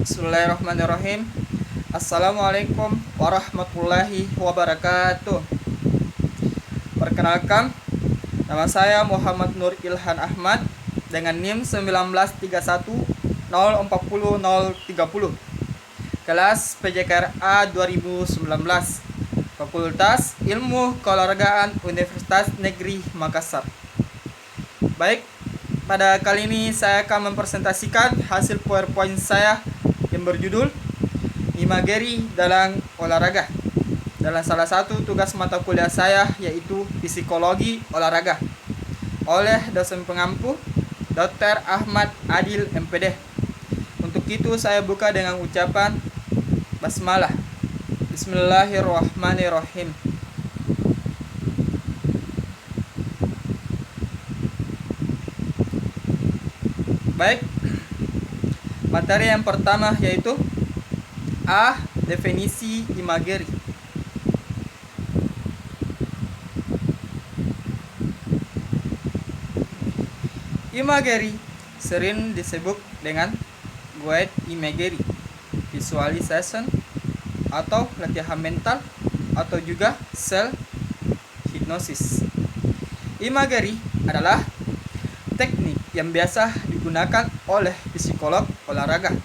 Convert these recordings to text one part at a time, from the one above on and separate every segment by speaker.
Speaker 1: Bismillahirrahmanirrahim. Assalamualaikum warahmatullahi wabarakatuh. Perkenalkan, nama saya Muhammad Nur Ilhan Ahmad dengan NIM 193104030. Kelas PJKRA 2019, Fakultas Ilmu Keolahragaan Universitas Negeri Makassar. Baik, pada kali ini saya akan mempresentasikan hasil PowerPoint saya yang berjudul Imageri dalam olahraga, dalam salah satu tugas mata kuliah saya, yaitu Psikologi Olahraga, oleh dosen pengampu Dr. Ahmad Adil MPD. Untuk itu saya buka dengan ucapan basmalah. Bismillahirrahmanirrahim. Baik, materi yang pertama yaitu definisi imageri. Imageri sering disebut dengan guided imagery, visualization, atau latihan mental, atau juga self hypnosis. Imageri adalah teknik yang biasa digunakan oleh psikolog olahraga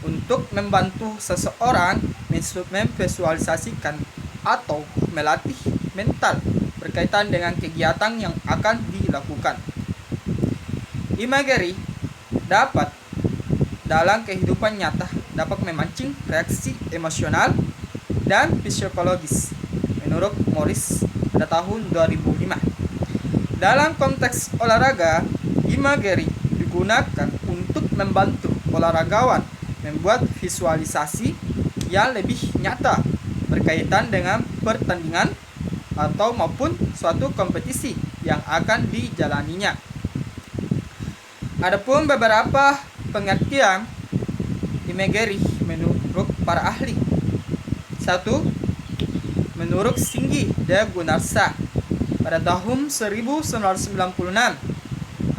Speaker 1: untuk membantu seseorang memvisualisasikan atau melatih mental berkaitan dengan kegiatan yang akan dilakukan. Imageri dapat dalam kehidupan nyata dapat memancing reaksi emosional dan psikologis, menurut Morris pada tahun 2005. Dalam konteks olahraga, imageri digunakan untuk membantu olahragawan membuat visualisasi yang lebih nyata berkaitan dengan pertandingan atau maupun suatu kompetisi yang akan dijalaninya. Adapun beberapa pengertian imageri menurut para ahli. 1. Menurut Singgi de Gunarsa pada tahun 1996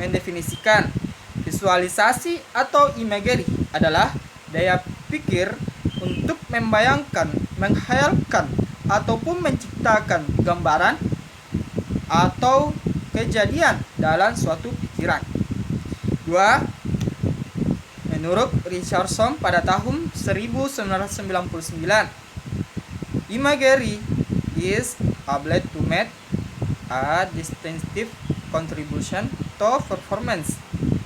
Speaker 1: mendefinisikan visualisasi atau imageri adalah daya pikir untuk membayangkan, menghayalkan, ataupun menciptakan gambaran atau kejadian dalam suatu pikiran. 2. Menurut Richardson pada tahun 1999, imagery is able to make a distinctive contribution to performance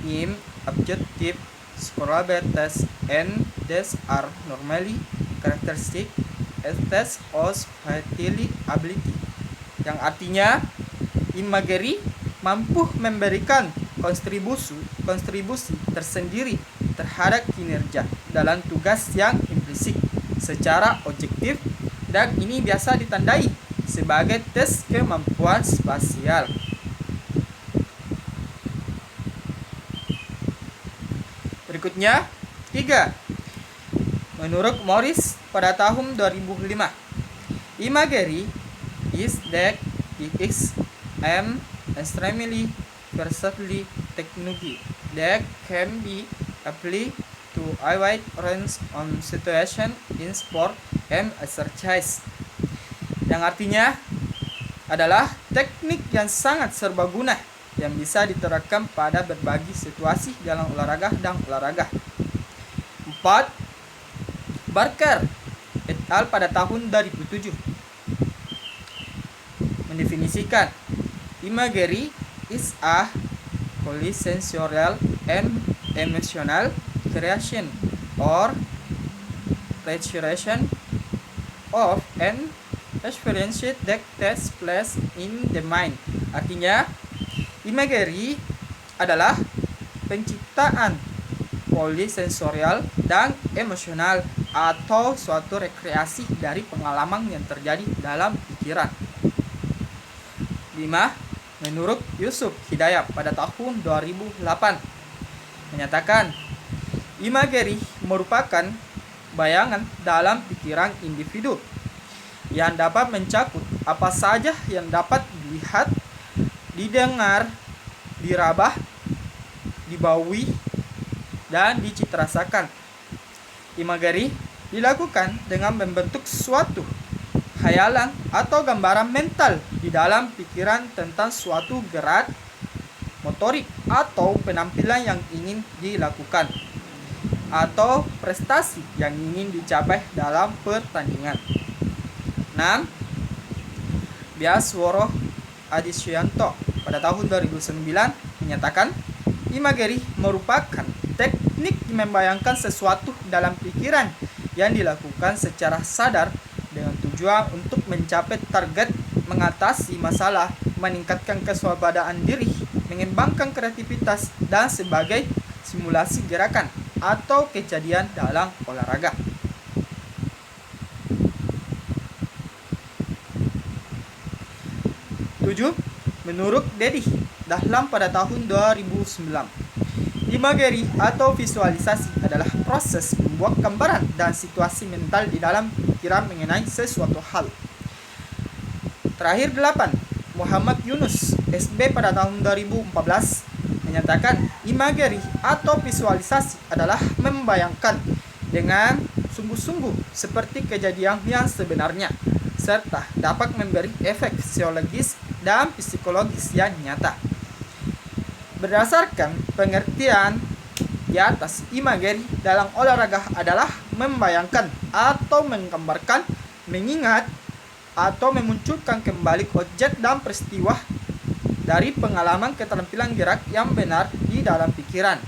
Speaker 1: in objective scorable tests, and these are normally characteristic as tests of vitality ability, yang artinya imagery mampu memberikan kontribusi tersendiri terhadap kinerja dalam tugas yang implisit secara objektif, dan ini biasa ditandai sebagai tes kemampuan spasial. Berikutnya, 3. Menurut Morris pada tahun 2005, imagery is that it is an extremely versatile technique that can be applied to a wide range of situations in sport and exercise, yang artinya adalah teknik yang sangat serbaguna yang bisa diterapkan pada berbagai situasi dalam olahraga dan olahraga. 4. Barker et al. Pada tahun 2007 mendefinisikan imagery is a polysensorial and emotional creation or restoration of an experience that takes place in the mind. Artinya, imagery adalah penciptaan polisensorial dan emosional atau suatu rekreasi dari pengalaman yang terjadi dalam pikiran. 5. Menurut Yusuf Hidayat pada tahun 2008 menyatakan imagery merupakan bayangan dalam pikiran individu yang dapat mencakup apa saja yang dapat dilihat, didengar, diraba, dibawi, dan dicitrasakan. Imageri dilakukan dengan membentuk suatu khayalan atau gambaran mental di dalam pikiran tentang suatu gerak motorik atau penampilan yang ingin dilakukan atau prestasi yang ingin dicapai dalam pertandingan. 6. Biasworo Adisyanto pada tahun 2009 menyatakan imageri merupakan teknik membayangkan sesuatu dalam pikiran yang dilakukan secara sadar dengan tujuan untuk mencapai target, mengatasi masalah, meningkatkan kewaspadaan diri, mengembangkan kreativitas, dan sebagai simulasi gerakan atau kejadian dalam olahraga. 7. Menurut Dedi Dahlan pada tahun 2009, imageri atau visualisasi adalah proses membuat gambaran dan situasi mental di dalam pikiran mengenai sesuatu hal. Terakhir 8. Muhammad Yunus SB pada tahun 2014 menyatakan imageri atau visualisasi adalah membayangkan dengan sungguh-sungguh seperti kejadian yang sebenarnya, serta dapat memberi efek fisiologis dan psikologis yang nyata. Berdasarkan pengertian di atas, imageri dalam olahraga adalah membayangkan atau menggambarkan, mengingat atau memunculkan kembali objek dan peristiwa dari pengalaman keterampilan gerak yang benar di dalam pikiran.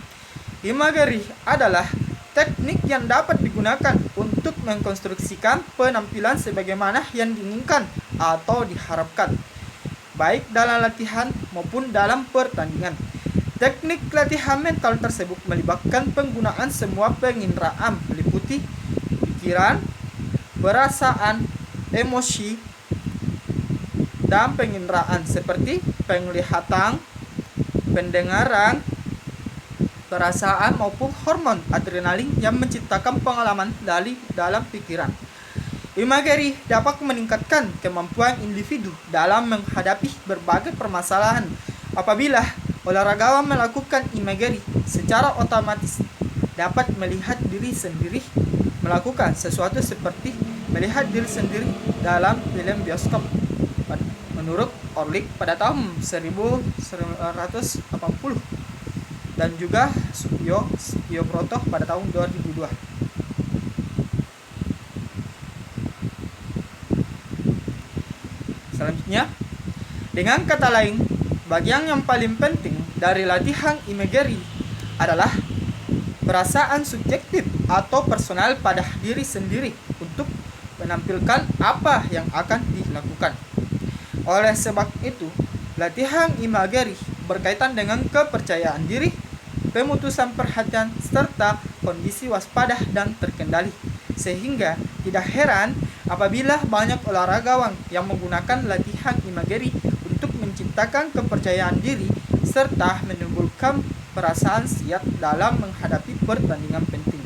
Speaker 1: Imageri adalah teknik yang dapat digunakan untuk mengkonstruksikan penampilan sebagaimana yang diinginkan atau diharapkan, baik dalam latihan maupun dalam pertandingan. Teknik latihan mental tersebut melibatkan penggunaan semua penginderaan meliputi pikiran, perasaan, emosi, dan penginderaan seperti penglihatan, pendengaran, perasaan maupun hormon adrenalin yang menciptakan pengalaman dari dalam pikiran. Imageri dapat meningkatkan kemampuan individu dalam menghadapi berbagai permasalahan. Apabila olahragawan melakukan imageri, secara otomatis dapat melihat diri sendiri melakukan sesuatu seperti melihat diri sendiri dalam film bioskop. Menurut Orlik pada tahun 1980 dan juga Supio Broto pada tahun 2002. Selanjutnya, dengan kata lain, bagian yang paling penting dari latihan imageri adalah perasaan subjektif atau personal pada diri sendiri untuk menampilkan apa yang akan dilakukan. Oleh sebab itu, latihan imageri berkaitan dengan kepercayaan diri, pemutusan perhatian, serta kondisi waspada dan terkendali. Sehingga tidak heran apabila banyak olahragawan yang menggunakan latihan imageri untuk menciptakan kepercayaan diri serta menimbulkan perasaan siap dalam menghadapi pertandingan penting.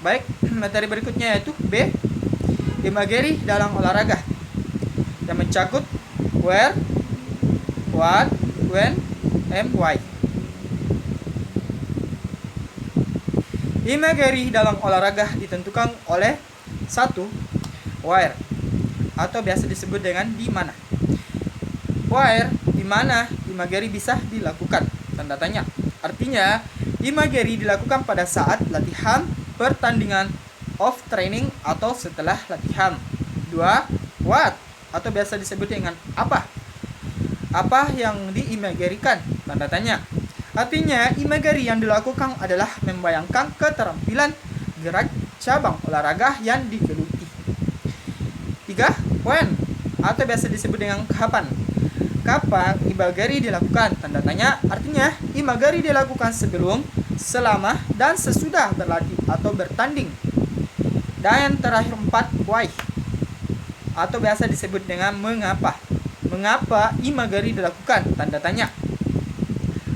Speaker 1: Baik, materi berikutnya yaitu B. Imageri dalam olahraga yang mencakup where, what, when, and why. Imageri dalam olahraga ditentukan oleh 1. Where atau biasa disebut dengan di mana. Where, di mana imageri bisa dilakukan? Tanda tanya. Artinya, imageri dilakukan pada saat latihan, pertandingan, off training, atau setelah latihan. 2. What atau biasa disebut dengan apa. Apa yang diimagerikan? Tanda tanya. Artinya, imageri yang dilakukan adalah membayangkan keterampilan gerak cabang olahraga yang digeluti. 3. When atau biasa disebut dengan kapan. Kapan imageri dilakukan? Tanda tanya. Artinya, imageri dilakukan sebelum, selama, dan sesudah berlatih atau bertanding. Dan yang terakhir 4. Why atau biasa disebut dengan mengapa. Mengapa imageri dilakukan? Tanda tanya.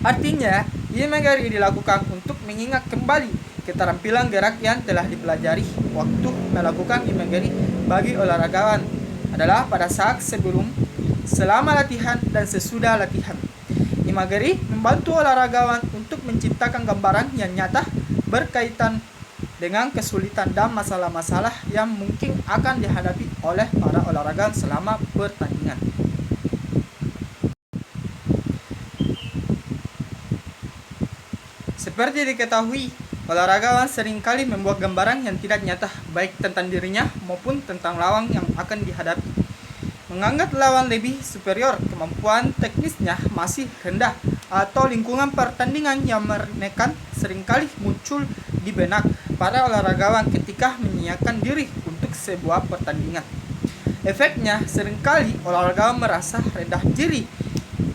Speaker 1: Artinya, imageri dilakukan untuk mengingat kembali keterampilan gerak yang telah dipelajari waktu melakukan imageri bagi olahragawan. adalah pada saat sebelum, selama latihan, dan sesudah latihan. Imagery membantu olahragawan untuk menciptakan gambaran yang nyata berkaitan dengan kesulitan dan masalah-masalah yang mungkin akan dihadapi oleh para olahragawan selama pertandingan. Seperti diketahui, olahragawan seringkali membuat gambaran yang tidak nyata, baik tentang dirinya maupun tentang lawan yang akan dihadapi. Menganggap lawan lebih superior, kemampuan teknisnya masih rendah, atau lingkungan pertandingan yang meremehkan seringkali muncul di benak para olahragawan ketika menyiapkan diri untuk sebuah pertandingan. Efeknya, seringkali olahragawan merasa rendah diri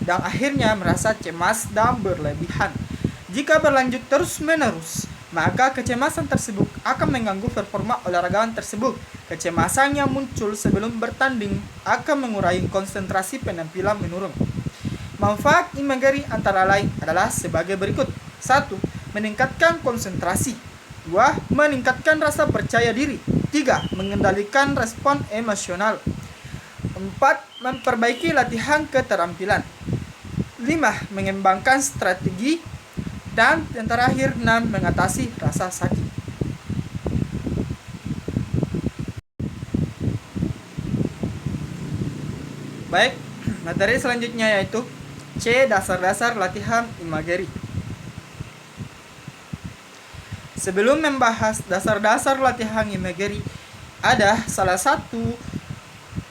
Speaker 1: dan akhirnya merasa cemas dan berlebihan. Jika berlanjut terus-menerus, maka kecemasan tersebut akan mengganggu performa olahragawan tersebut. Kecemasan yang muncul sebelum bertanding akan mengurangi konsentrasi penampilan menurun. Manfaat imagery antara lain adalah sebagai berikut. 1. Meningkatkan konsentrasi. 2. Meningkatkan rasa percaya diri. 3. Mengendalikan respon emosional. 4. Memperbaiki latihan keterampilan. 5. Mengembangkan strategi. Dan yang terakhir, 6. Mengatasi rasa sakit. Baik, materi selanjutnya yaitu C. Dasar-dasar latihan imagery. Sebelum membahas dasar-dasar latihan imagery, ada salah satu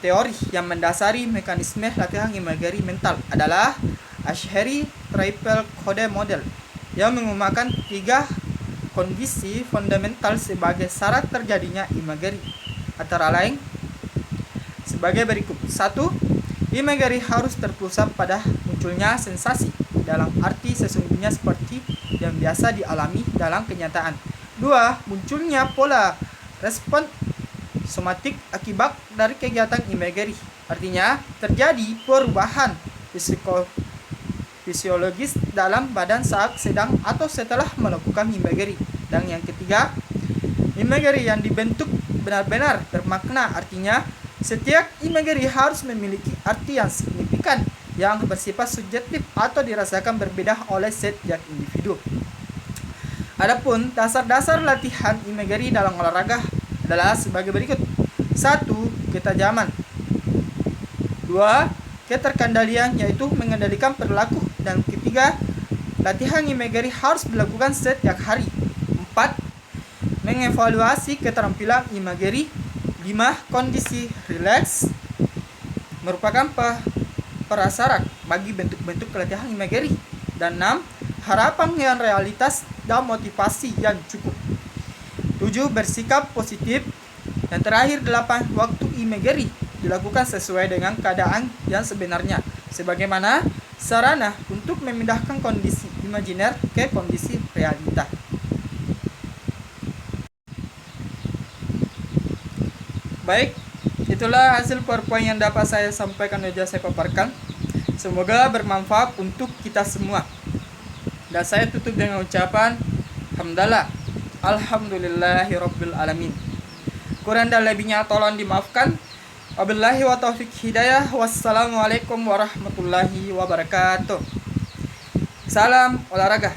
Speaker 1: teori yang mendasari mekanisme latihan imagery mental adalah Asheri Triple Code Model yang menggunakan 3 kondisi fundamental sebagai syarat terjadinya imagery, antara lain sebagai berikut. 1. Imagery harus terpusat pada munculnya sensasi, dalam arti sesungguhnya seperti yang biasa dialami dalam kenyataan. 2. Munculnya pola respon somatik akibat dari kegiatan imagery, artinya terjadi perubahan fisiologis dalam badan saat sedang atau setelah melakukan imagery. Dan yang ketiga, imagery yang dibentuk benar-benar bermakna, artinya setiap imagery harus memiliki arti yang signifikan yang bersifat subjektif atau dirasakan berbeda oleh setiap individu. Adapun dasar-dasar latihan imagery dalam olahraga adalah sebagai berikut. 1. Ketajaman. 2. Keterkendalian, yaitu mengendalikan perilaku. Dan ketiga, latihan imagery harus dilakukan setiap hari. 4. Mengevaluasi keterampilan imagery. 5. Kondisi rileks merupakan prasyarat bagi bentuk-bentuk latihan imagery. Dan 6. Harapan yang realitas dan motivasi yang cukup. 7. Bersikap positif. Dan terakhir 8. Waktu imagery dilakukan sesuai dengan keadaan yang sebenarnya, sebagaimana sarana untuk memindahkan kondisi imajiner ke kondisi realita. Baik, itulah hasil PowerPoint yang dapat saya sampaikan dan saya paparkan. Semoga bermanfaat untuk kita semua. Dan saya tutup dengan ucapan hamdalah, alhamdulillahirabbil alamin. Kurang dan lebihnya tolong dimaafkan. Wabillahi wa taufiq hidayah. Wassalamualaikum warahmatullahi wabarakatuh. Salam olahraga.